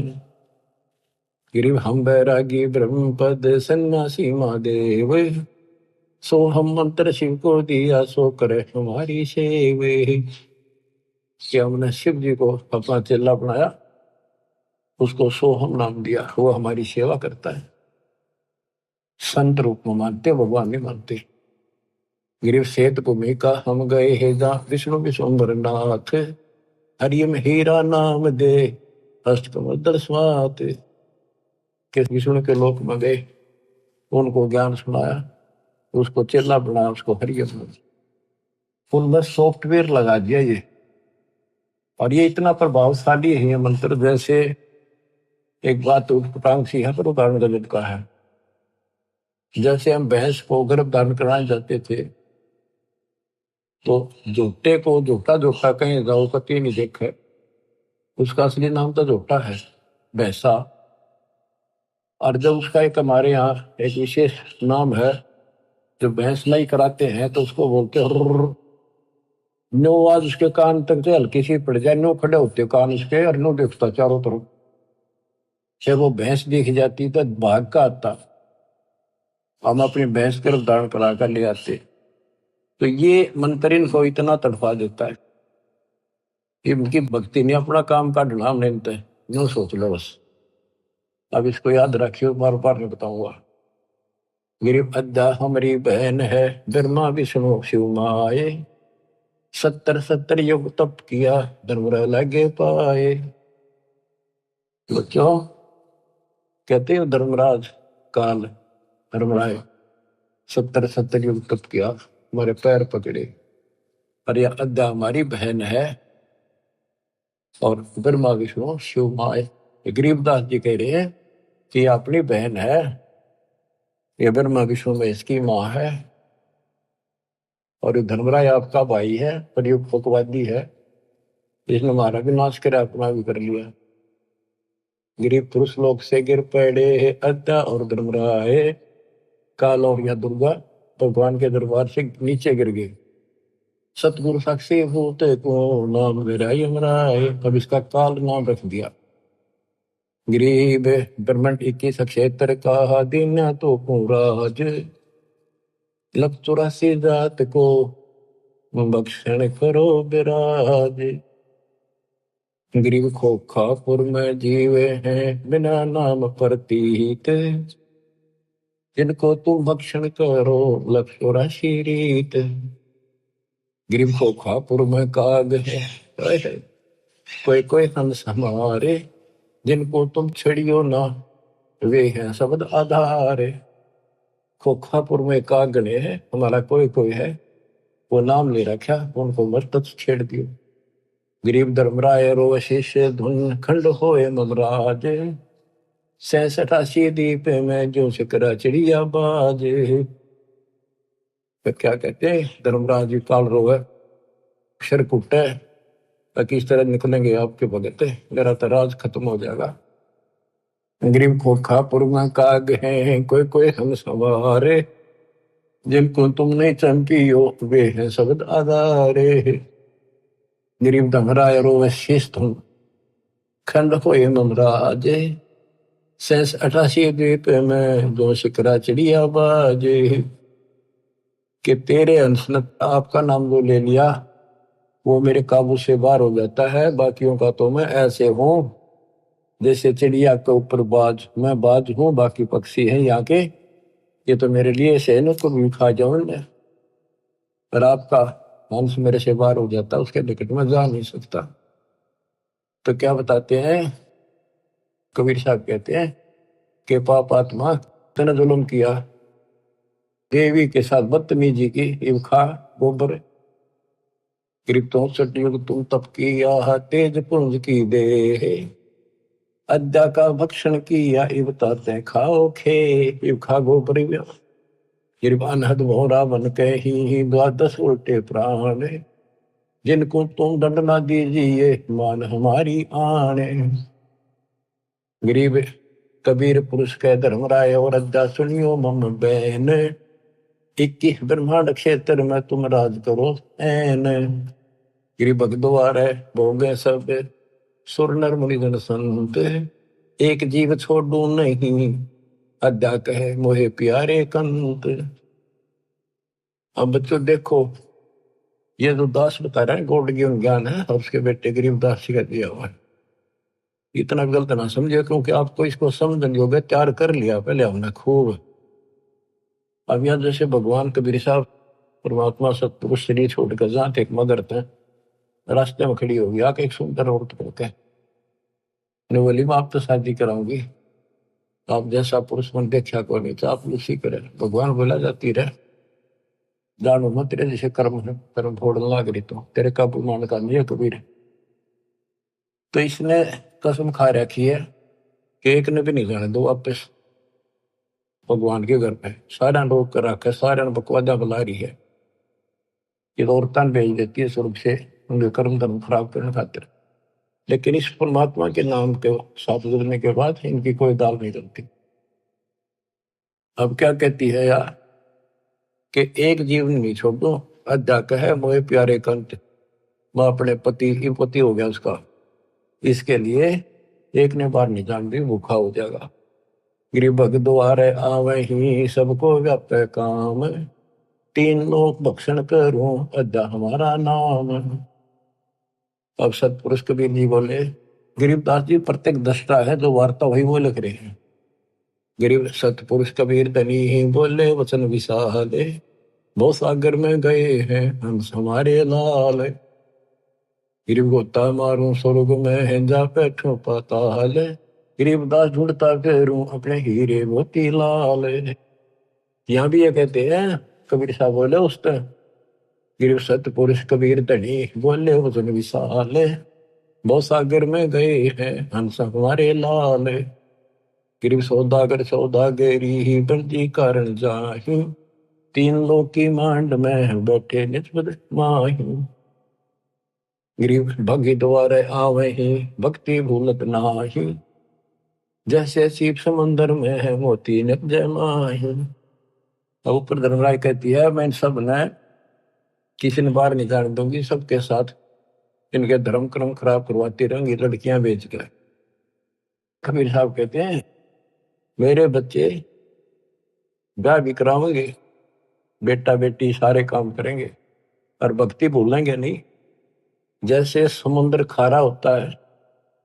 गिरिव हम बैरागी ब्रह्मपद सन्यासी महादेव, सो हम मंत्र शिव को दिया सो करे हमारी सेव। कि हमने शिव जी को अपना चेला बनाया, उसको सोहम नाम दिया, वो हमारी सेवा करता है। संत रूप में मानते, भगवान नहीं मानते। गिरिव सेत भूमि का हम गए हे जा विष्णु विश्वम्बर नाथ, हरियम हीरा नाम दे अष्टकमल स्वात। कि विष्णु के लोक में गए, उनको ज्ञान सुनाया, उसको चेला बनाया, उसको हरियम। उनमें सॉफ्टवेयर लगा दिया ये, और ये इतना प्रभावशाली है ये मंत्र। जैसे एक बात उटपटांग सी है पर उदाहरण गलत का है। जैसे हम भैंस को गर्भ धारण कराने जाते थे, तो झोटे को झोटा झोटा कहीं जाओ कति नहीं देखे, उसका असली नाम तो झोटा है, भैंसा। और जब उसका एक हमारे यहाँ एक विशेष नाम है, जो भैंस नहीं कराते हैं तो उसको बोलते हैं नो। आज उसके कान तक से हल्की सी पड़ जाए, नो खड़े होते कान उसके, और नो देखता चारों तरफ। जब वो भैंस दिख जाती तो भाग का आता, हम अपनी भैंस गर्भ धारण करा कर ले आते। तो ये मंत्र इनको इतना तड़फा देता है, इनकी भक्ति ने अपना काम का ढलाम नहीं है, यूं सोच लो बस। अब इसको याद रखियो, बार बार नहीं बताऊंगा। गिरिव अद्दा हमारी बहन है, ब्रह्मा विष्णु शिव माए, 70 युग तप किया धर्म लगे पाए। बच्चों कहते हो धर्मराज काल धर्मराय 70 युग तप किया, हमारे पैर पकड़े। और यह अद्दा हमारी बहन है, और ब्रह्मा विष्णु शिव माए। गरीबदास जी कह रहे हैं कि ये अपनी बहन है, ये ब्रह्मा विष्णु में इसकी माँ है, और ये धर्मराय आपका भाई है, पर ये पकवादी है, इसने हमारा भी नाश कर अपना भी कर लिया। गिरिव पुरुष लोक से गिर पड़े अद्दा और धर्मराय, काल और या दुर्गा भगवान के दरबार से नीचे गिर गए। सतगुरु साक्षी भूत को नाम मेरा यमराय, अब इसका काल नाम रख दिया। गरीब ब्रह्मंड 21 क्षेत्र का दिन तो राज, लख 84 जात को बख्शण करो विराज। गरीब खोखापुर में जीवे हैं बिना नाम प्रतीत, जिनको तुम भक्षण करो लख 84 रीत। गरीब खोखापुर में काग है, कोई कोई हंस हमारे, जिनको तुम छड़ियो ना वे हैं शब्द आधार। खोखापुर में कागने है, हमारा कोई कोई है, वो नाम ले रखा, उनको मत छेड़ दियो। गरीब धर्मराय रो शिष्य धुन खंड होए ममराज, 86 दीप में जो शकरा चिड़िया बाज। तो क्या कहते हैं धर्मराज जी काल रोए अक्षर कुटे, किस तरह निकलेंगे आपके भगत, मेरा तो राज खत्म हो जाएगा। गरीब खोखापुर में काग है, कोई कोई हम सवारे, जिनको तुम नहीं चंपियो वे हैं शब्द आधारे। गरीब धमराय रो शीश तुम खंड हो ममराज, 88 द्वीप में जो शिकरा चिड़िया बाजे। कि तेरे अंश ने आपका नाम जो ले लिया वो मेरे काबू से बाहर हो जाता है, बाकियों का तो मैं ऐसे हूं जैसे चिड़िया के ऊपर बाज, मैं बाज हूं, बाकी पक्षी हैं यहाँ के, ये तो मेरे लिए से न को भी खा जाऊं मैं, पर आपका अंश मेरे से बाहर हो जाता, उसके निकट में जा नहीं सकता। तो क्या बताते हैं कबीर साहब, कहते हैं कि पाप आत्मा तने जुल्म किया, देवी के साथ बदतमीजी की, इव खा गोबर। गरीब 64 युग तुम तप किया, तेज पुंज की दे, अद्या का भक्षण किया, इव ताते खाओ खे, इव खा गोबर। गरीब अनहद भोरा बन के ही, द्वादश उल्टे प्राण, जिनको तुम दंड ना दीजिए, मान हमारी आने। गरीब कबीर पुरुष के धर्मराय, और अद्या सुनियो मम बैन, 21 ब्रह्मांड क्षेत्र में तुम राज करो ऐन। गिरी भगद्वार है भोगे सब, सुर नर मुनि जन संत, एक जीव छोड़ू नहीं, अद्या कहे मोहे प्यारे कंत। अब बच्चों देखो, ये जो दास बता रहा है गौड़ ज्ञान है, और उसके बेटे गरीब दास जी का दिया हुआ है। इतना गलत ना समझे, क्योंकि आपको इसको समझने योग्य तैयार कर लिया पहले हमने खूब। अब यहाँ जैसे भगवान कबीर साहब परमात्मा सतपुरुष शरीर छोड़कर जहाँ थे मगर थे, रास्ते में खड़ी होगी आके एक सुंदर औरत करके बोली मैं आप तो शादी कराऊंगी, आप जैसा पुरुष मन देखा को नहीं तो आप उसी करे। भगवान बोला जाती रहे जानो मत, तेरे जैसे कर्म है, कर्म फोड़ने लाग रही तो तेरे काबू मान का नहीं है कबीर। तो इसने कसम खा रखी है कि एक ने भी नहीं जाने दो वापस भगवान के घर पे। सारा रोक कर रखा है, सारे बकवादा बुला रही है, ये तो औरतान भेज देती है स्वर्ग से उनके कर्म धर्म खराब करने खातिर। लेकिन इस परमात्मा के नाम के साथ जुड़ने के बाद इनकी कोई दाल नहीं चलती। अब क्या कहती है यार कि एक जीवन नहीं छोड़ दो, अद्या कहे मोहे प्यारे कंत, मैं अपने पति हो गया उसका, इसके लिए एक ने बार नहीं जान दी भूखा हो जाएगा। गरीब द्वारे आवे ही सबको व्यापे काम, 3 लोक भक्षण करूं अद्या हमारा नाम। अब सतपुरुष कबीर जी बोले, गरीबदास जी प्रत्येक दृष्टा है, जो वार्ता वही वो लिख रहे हैं। गरीब सतपुरुष कबीर धनी ही बोले वचन विशाले, बहुत सागर में गए हैं हंस हमारे लाल। गरीब गोता मारूं स्वर्ग में है जा बैठो पाताल, गरीबदास ढूंढता फिरूं अपने हीरे मोती लाल। यहाँ भी ये कहते हैं कबीर साहब बोले उस तरह, गिर सतपुरुष कबीर धनी बोले वचन विशाल, बहुत सागर में गए हैं हंस हमारे लाल। गिर सौदागर सौदागरी ही बंदी कारण जाही, 3 लोक की मांड में बैठे निस्बत माही। गरीब भगी द्वारे आवे ही भक्ति भूलत नाही, जैसे सीप समंदर में है मोती निप जय माही। अब ऊपर धर्मराय कहती है मैं सब ने किसी ने बाहर नहीं जाने दूंगी, सबके साथ इनके धर्म क्रम खराब करवाती रहेंगी लड़कियां बेच कर। कबीर साहब कहते हैं मेरे बच्चे ब्याह भी करावेंगे, बेटा बेटी सारे काम करेंगे और भक्ति भूलेंगे नहीं। जैसे समुद्र खारा होता है,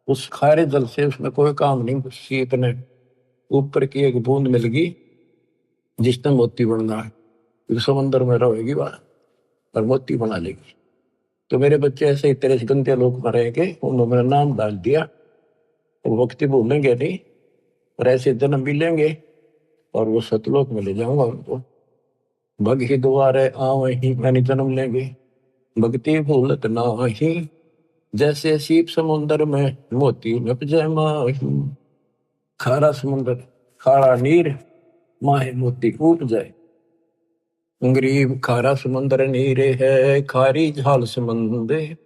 उस खारे जल से उसमें कोई काम नहीं, सीप ने ऊपर की एक बूंद मिल गई जिसने मोती बनना है, तो समुद्र में रहेगी वह और मोती बना लेगी। तो मेरे बच्चे ऐसे ही तेरे गंदे लोग मरेंगे, उन्होंने मेरा नाम डाल दिया, वो भक्ति भूलेंगे नहीं और ऐसे जन्म भी लेंगे और वो सतलोक में ले जाऊंगा उनको। भग ही द्वारे आवे ही मैंने जन्म लेंगे, भक्ति भूलत नाही, जैसे सीप समुद्र में मोती नप जय माही। खारा समुद्र खारा नीर माहे मोती कूट जाए। गरीब खारा समुद्र नीरे है खारी झाल समंदे,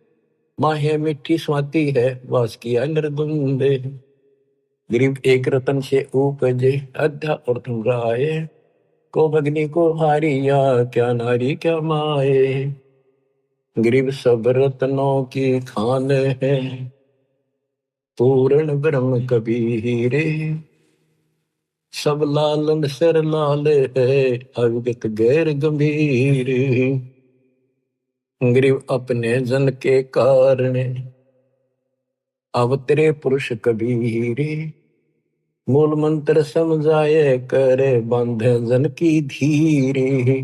माहे मिट्टी स्वाति है वास किया निर्दुंदे। गरीब एक रतन से उपजे अध्या और तुम राय, को भगनी को हारिया क्या नारी क्या माए। गरीब सब रत्नों की खान है पूर्ण ब्रह्म कबीरे, सब लालन सर लाल है अविगत गैर गंभीर। गरीब अपने जन के कारण अवतरे पुरुष कबीरे, मूल मंत्र समझाए करे बांधे जन की धीरे।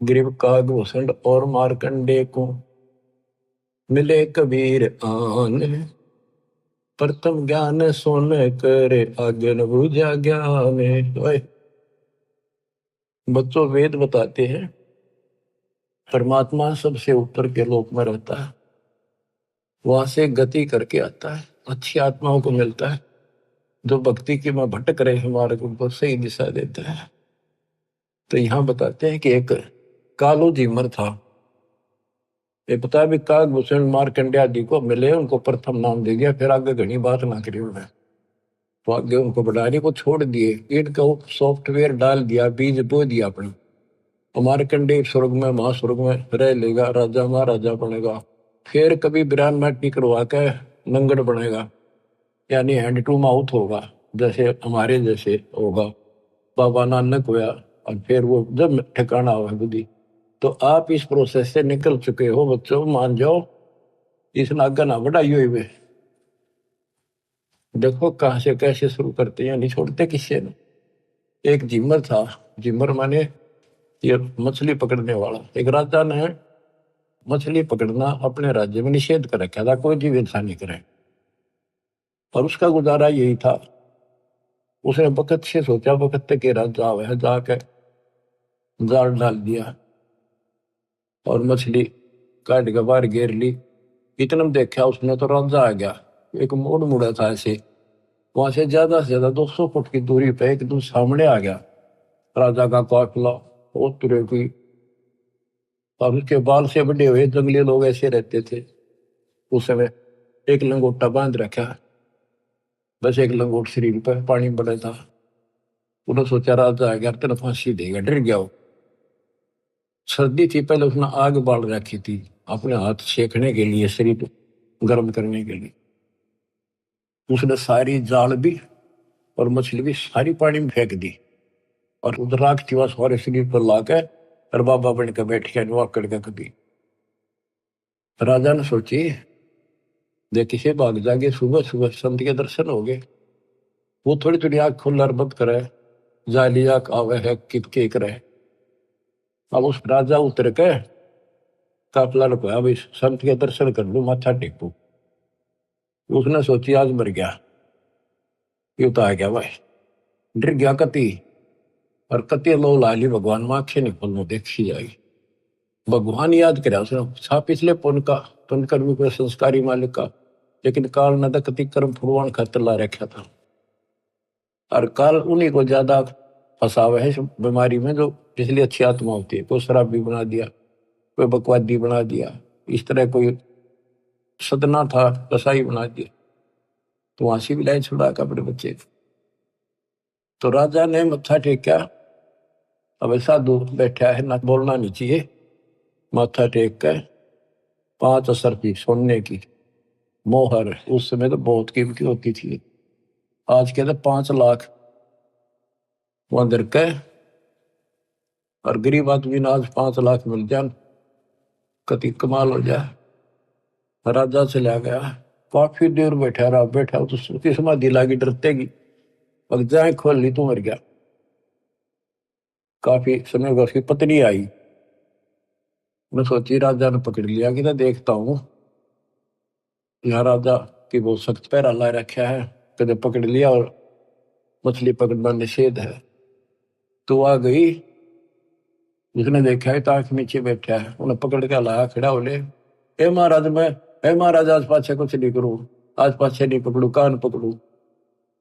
गरीब कागभूषण और मार्कंडे को मिले कबीर आन, प्रथम ज्ञान सोन करे आज्ञन बुझा ज्ञान। बच्चों, वेद बताते हैं परमात्मा सबसे ऊपर के लोक में रहता है, वहां से गति करके आता है, अच्छी आत्माओं को मिलता है जो भक्ति की में भटक रहे हैं, मार्ग उनको सही दिशा देता है। तो यहाँ बताते हैं कि एक कालो जीमर था। ये पता है भी काकभूषण मार्कंडे आदि को मिले, उनको प्रथम नाम दे दिया, फिर आगे घनी बात ना करी उन्हें। तो आगे उनको बढ़ाने को छोड़ दिए, इनका सॉफ्टवेयर डाल दिया, बीज बो दिया अपने। मार्कंडे स्वर्ग में महास्वर्ग में रह लेगा, राजा महाराजा बनेगा, फिर कभी बिरान माटी करवा के नंगड़ बनेगा, यानी हैंड टू माउथ होगा, जैसे हमारे जैसे होगा। बाबा नानक हुआ, और फिर वो जब ठिकाना हुआ बुद्धि। तो आप इस प्रोसेस से निकल चुके हो बच्चों, मान जाओ, इस नागा ना बढ़ाई हुई वे। देखो कहां से कैसे शुरू करते हैं, नहीं छोड़ते किससे न। एक जिमर था, जिमर माने ये मछली पकड़ने वाला। एक राजा ने मछली पकड़ना अपने राज्य में निषेध कर रखा था, कोई जीव इंसान नहीं करे, और उसका गुजारा यही था। उसने वक्त से सोचा, वक्त के राजा वह जाके जाल डाल दिया और मछली काट के बाहर घेर ली। इतना में देखा उसने तो राजा आ गया, एक मोड़ मुड़ा था ऐसे, वहां से ज्यादा 200 फुट की दूरी पे एकदम सामने आ गया राजा का काफिला, बहुत तरह की। और उसके बाल से बड़े हुए जंगली लोग ऐसे रहते थे उस समय। एक लंगोटा बांध रखा, बस एक लंगोट शरीर पर, पानी पड़ा था। उन्होंने सोचा राजा आ गया तेना फांसी देगा, डर गया वो। सर्दी थी, पहले उसने आग बाल रखी थी अपने हाथ सेकने के लिए, शरीर गर्म करने के लिए। उसने सारी जाल भी और मछली भी सारी पानी में फेंक दी, और उधर राख थी वहां सारे शरीर पर लाकर, और बाबा बन के बैठ गया नुआ करके कभी। राजा ने सोची देखी से भाग जागे, सुबह सुबह संत के दर्शन हो गए। वो थोड़ी थोड़ी आंख खोल बंद करे, जाली आंख आवे है कितके करे। अब उस राजा उतर के काफिला रुकया, भाई संत के दर्शन कर लू, माथा टेकू। उसने सोची आज मर गया, ये तो आ गया भाई, डर गया कति। और कति लो लाली भगवान में आंखें नहीं खोलने देखी जाएगी। भगवान याद करे उसने, छा पिछले पुण्य का, पुण्य कर्मी को संस्कारी मालिक का, लेकिन काल न तो कति कर्म फुरवान खातर ला रखा था। और काल उन्हीं को ज्यादा फंसावे है इस बीमारी में, जो इसलिए अच्छी आत्मा होती है। कोई शराबी बना दिया, कोई बकवादी बना दिया, इस तरह कोई सदना था कसाई बना दिया, तो वहां से भी लाई छुड़ा का अपने बच्चे। तो राजा ने मत्था टेका, अब साधु बैठा है ना, बोलना नहीं चाहिए। माथा टेक कर 5 असर की सोने की मोहर, उस समय तो बहुत कीमती होती थी, आज के तो 5 लाख वहां दर के। और गरीब आदमी ने आज 5 लाख मिल जाए, कति कमाल हो जाए। राजा चला गया, काफी देर बैठा रहा, बैठा तो उसकी समाधि लागी डरतेगी, अब जाए खोल ली तो मर गया। काफी समय बाद उसकी पत्नी आई, मैं सोची राजा ने पकड़ लिया कि ना देखता हूँ, यहाँ राजा की बहुत सख्त पैरा ला रखा है, कदे पकड़ लिया और मछली पकड़ना निषेध है। तो आ गई, उसने देखा है ताक नीचे बैठा है, उन्हें पकड़ के लाया, खड़ा बोले हे महाराज, मैं हे महाराज आज पाछे कुछ नहीं करूं, आज पाछे नहीं पकड़ू, कान पकड़ू,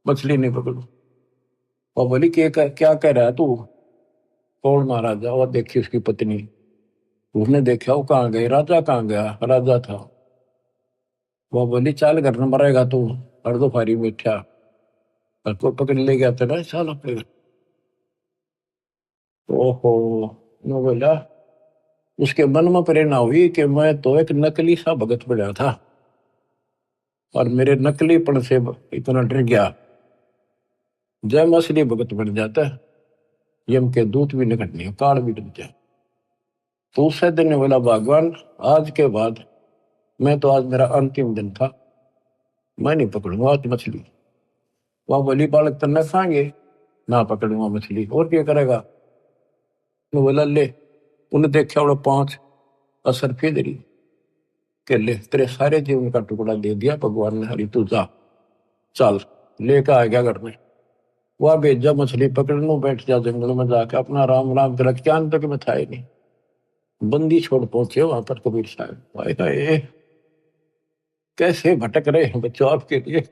मछली नहीं पकड़ू। और बोली क्या कह रहा है तू? कौन महाराजा? और देखी उसकी पत्नी। उसने देखा वो कहाँ गई, राजा कहाँ गया? राजा था। वो बोली चाल घर न मरेगा तू, हर दो फारी बैठा, और को पकड़ ले गया तेरा चाल अपने। ओहो, मैं बोला, उसके मन में प्रेरणा हुई कि मैं तो एक नकली सा भगत बना था, और मेरे नकलीपन से इतना डर गया, जय मैं असली भगत बन जाता, यम के दूत भी निकट नहीं, काल भी डर जाए। तो उससे दिन ने बोला भगवान, आज के बाद मैं तो, आज मेरा अंतिम दिन था, मैं नहीं पकड़ूंगा आज मछली। वहां बोली बालक तन्ना खाएंगे, ना पकड़ूंगा मछली, और क्या करेगा? मैं बोला ले, उन्हें देखा वो 5 असर फेदरी के ले, तेरे सारे जीवन का टुकड़ा दे दिया भगवान ने, हरी तू जा, चल लेकर आ गया घर में। वह भेजा मछली पकड़ने, बैठ जा जंगल में जाके अपना राम राम कर, क्या तक में था ही नहीं। बंदी छोड़ पहुंचे वहां पर कबीर साहब, भाई हाय कैसे भटक रहे हैं बच्चों आपके लिए,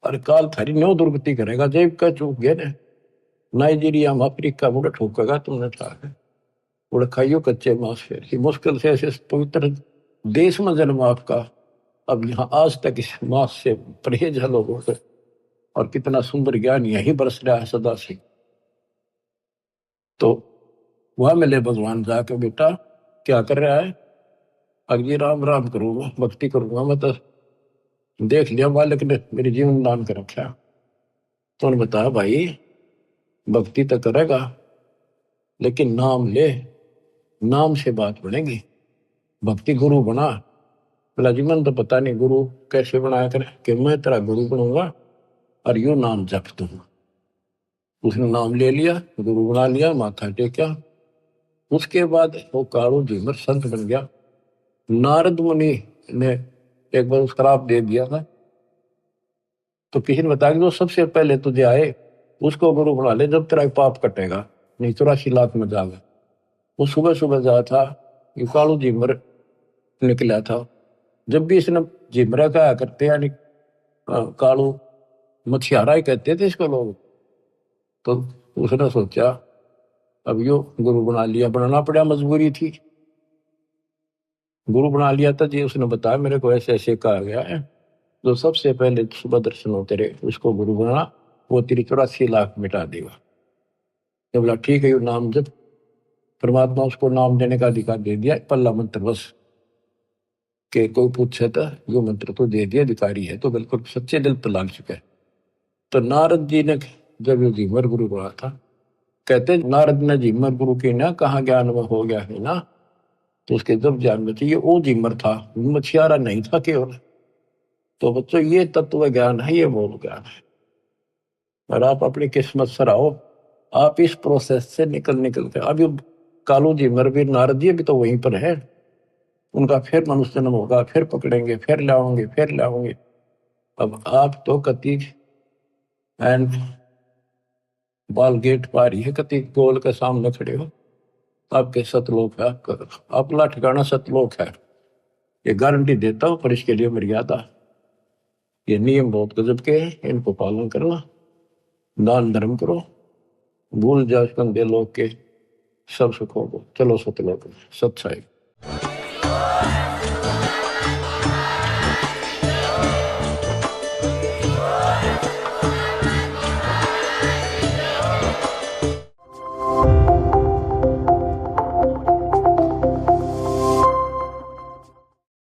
और काल थारी न्यो दुर्गति करेगा, जेब का चूक गए ने, नाइजीरिया में अफ्रीका मुड़े ठोकेगा तुमने था, उड़ खाइयो कच्चे मांस, फिर ही मुश्किल से ऐसे पवित्र देश में जन्म आपका, अब यहाँ आज तक इस मांस से परहेज है लोगों से, और कितना सुंदर ज्ञान यही बरस रहा है सदा से। तो वह मिले भगवान जाके, बेटा क्या कर रहा है, अगली राम राम करूंगा, भक्ति करूंगा, मैं तो देख लिया मालिक ने मेरे जीवन दान कर रखा। तो उन्होंने बताया भाई भक्ति तो करेगा लेकिन नाम ले, नाम से बात बनेगी, भक्ति गुरु बना। बोला जी मन तो पता नहीं गुरु कैसे बनाया करे, कि मैं तेरा गुरु बनूंगा और यू नाम जप दूंगा। उसने नाम ले लिया, गुरु बना लिया, माथा टेका। उसके बाद वो कालू झीमर संत बन गया। नारद मुनि ने एक बार श्राप दे दिया था, तो किसी ने बताया कि जो सबसे पहले तुझे आए उसको गुरु बना ले, जब तेरा पाप कटेगा, नहीं 84 लाख में जाएगा। वो सुबह सुबह जा था, ये कालू झीमर निकला था। जब भी इसने झिमरा कहा करते, यानी कालू मछियारा ही कहते थे इसको लोग। तो उसने सोचा अब यो गुरु बना लिया, बनाना पड़ा, मजबूरी थी, गुरु बना लिया था जी। उसने बताया मेरे को ऐसे ऐसे कहा गया है, जो सबसे पहले सुबह दर्शन हो तेरे उसको गुरु बना, वो तेरी 84 लाख मिटा देगा। तो बोला ठीक है, यो नाम जब परमात्मा उसको नाम देने का अधिकार दे दिया, पल्ला मंत्र बस के कोई पूछे तो यो मंत्र तो दे दिया, अधिकारी है तो बिल्कुल सच्चे दिल पर लाग चुका है। तो नारद जी ने जब ये झीमर गुरु बना था, कहते नारद ने झीमर गुरु की ना कहा ज्ञान में हो गया है ना, तो उसके जब ज्ञान में चाहिए वो झीमर था, मछियारा नहीं था केवल। तो बच्चों ये तत्व ज्ञान है, ये मूल ज्ञान है, और आप अपनी किस्मत सराहो, आप इस प्रोसेस से निकल के अभी कालू झीमर भी नारद जी भी तो वहीं पर है, उनका फिर मनुष्य जन्म होगा, फिर पकड़ेंगे, फिर लाओगे, फिर लाओगे। अब आप तो कति एंड बाल गेट पार ही है, कति गोल के सामने खड़े हो, आपके सतलोक है, आपका अपना ठिकाना सतलोक है, ये गारंटी देता हूं। पर इसके लिए मर्यादा, ये नियम बहुत गजब के हैं, इनको पालन करना, दान धर्म करो, भूल जाओ कंधे लोग के सब सुखों को, चलो सतलोक सत्साई।